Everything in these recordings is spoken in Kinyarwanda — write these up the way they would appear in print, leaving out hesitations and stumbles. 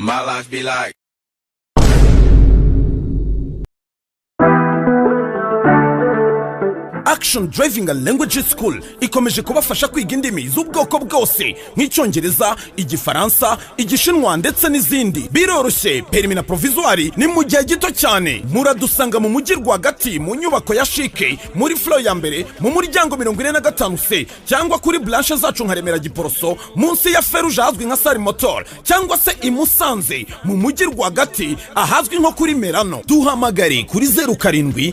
My life be like. Action Driving and Language School ikomeje kubafasha kwiga indimi z'ubwoko bwose nk'icyongereza, igifaransa, igishinwa ndetse n'izindi. Biroroshye, permis na provisoire ni mu gihe gito cyane. Muradusanga mu mujyi rwagati mu nyubako ya Chic muri floor ya mbere mu muryango 45C cyangwa kuri branche zacu nka Remera Giporoso munsi ya Feruje ahazwi nka Sari Motor cyangwa se i Musanze mu mujyi rwagati ahazwi nko kuri Merano. Duhamagare kuri 0787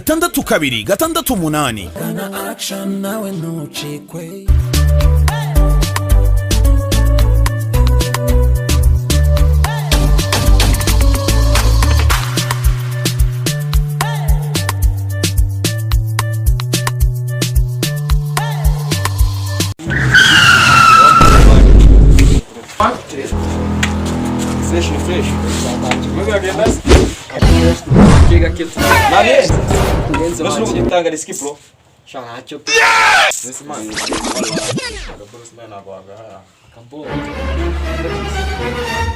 242 668. Gana Action nawe ntucikwe. Fresh. Chega aqui. Mas nós não gutanga risk pro. Shana cyo. Ese man. Boss man agwaga. Kambo.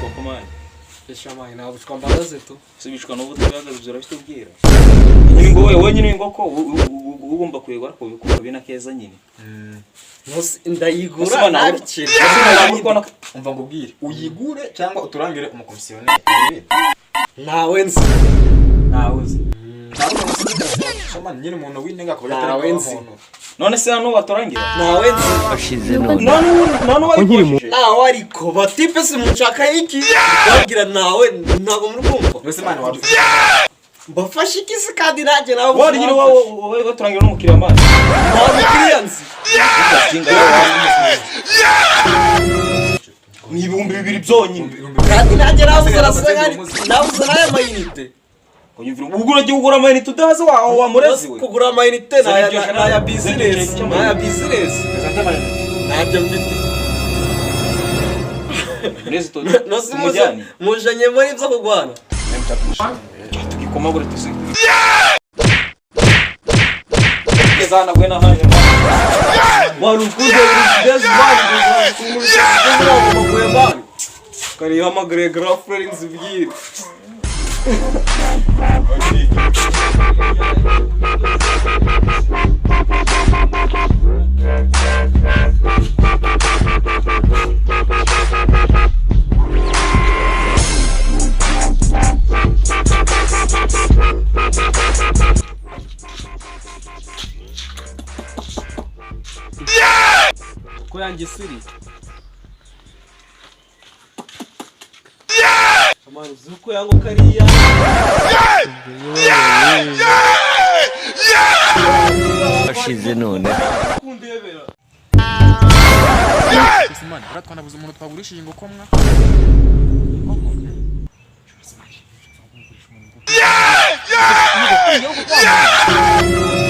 Kokomani. Eshama ina ubushkwambaza zetu. Sibishwa no butagaza bizora bitubwira. Nyingo wewe nyine ngoko ugomba kwegwa ko bina keza nyine. Ndayigura nabikira. Umva ngubwire. Uyigure cyangwa uturangire umukomisiyoneri. Nawe nzi. Shama nyine umuntu winenga ko nawe nzi. None se hano watorangira? Nawe nzi. Bashize none. None wayikoresheje. Nawe ariko batipe si muchaka iki? Bagira nawe ntago muri kumva. Wese man wapi? Bafashe ikisi kandi naje nawe. Wari nyine wowe watorangira n'umukiriya man. Nawe kiriyanzi. Ni ibihumbi 2 byonyine. Kandi naje nawe uzarasanga nawe uzanaye amayinite. Ugura gihe ugura amayinite udahaze wa murezi we. Kugura amayinite na ya business. Najye mfite. Murezi to. Umujyani. Mujanye muri byo kugwana. Tukikoma gure tuzi. Kezana bwena hanje. Warukuze urudezi bani. Kari hamagre girlfriend zibwira. Ko yanjye siri. Amaro zuko yango kariya. Bashize none. Kundebera. Simani, uratwanabuza umuntu twagurishije ingoko mwa.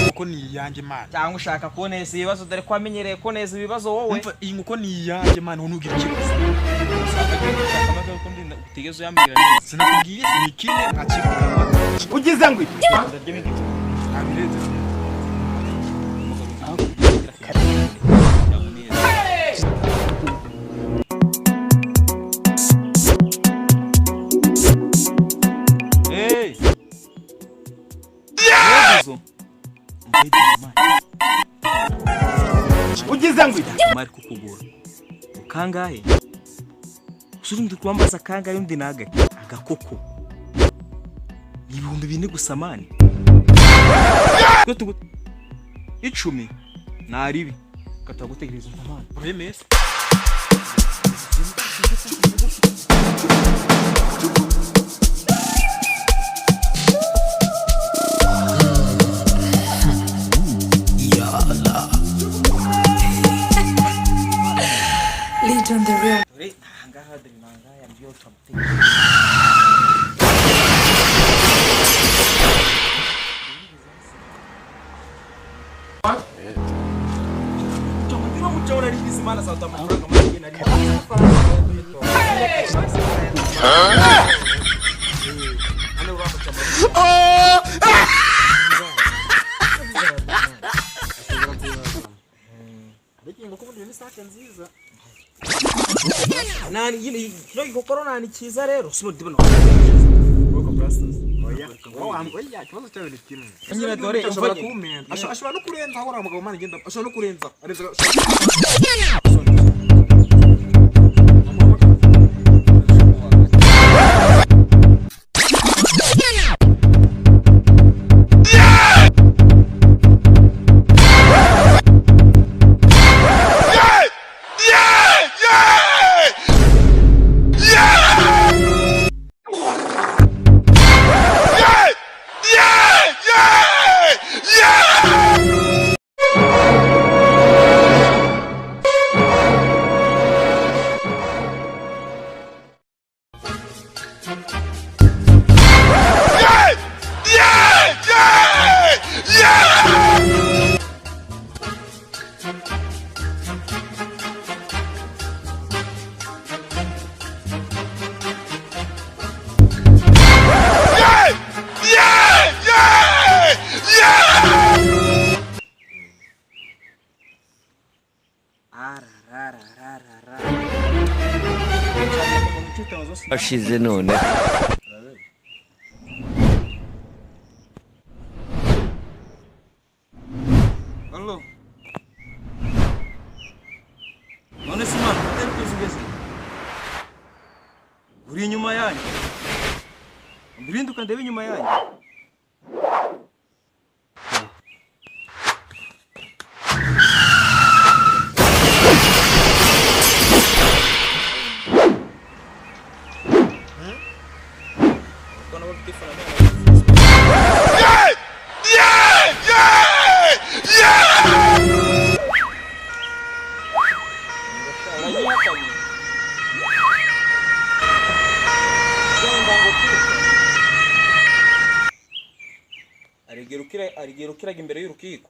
Ingoko ni yanjye man. Cyangwa ushaka kuboneza ibibazo dore ko amenyereye kuboneza ibibazo wowe. Umva iyi ngoko ni yanjye man, unugira ikibazo. Amaga ko ndi utegezo yambira neza. Sinakubwiye ni kine nkakikuka. Ugize ngo Abireze. Hey. Ugize ngo mari kukugura. Ukangahe? Usurundi kwambaza kangahe undi naga agakoko. Ibihumbi 4 gusa mani. Kwetu 10 naribi katagutegereza mani. Uremese. Lead on the real. Ngaha de manga ya mbio tamte. Chama muchora ni bizimana sa tamafranga mwingine na nani nyine kino corona ni cyiza rero sibo ndibona Boko Blasters. Oya. Oya, kibazo cyawe ni kimwe. nyine dore Ashobora kumenya. Ashobora no kurenza aho umugabo mana genda. Ashobora no kurenza. Ashize none. Allo. None se mwana utari kwizigeze. Uri inyuma yanyu. Mbirinduka ndebe inyuma yanyu. Arigerukiraga imbere y'urukiko.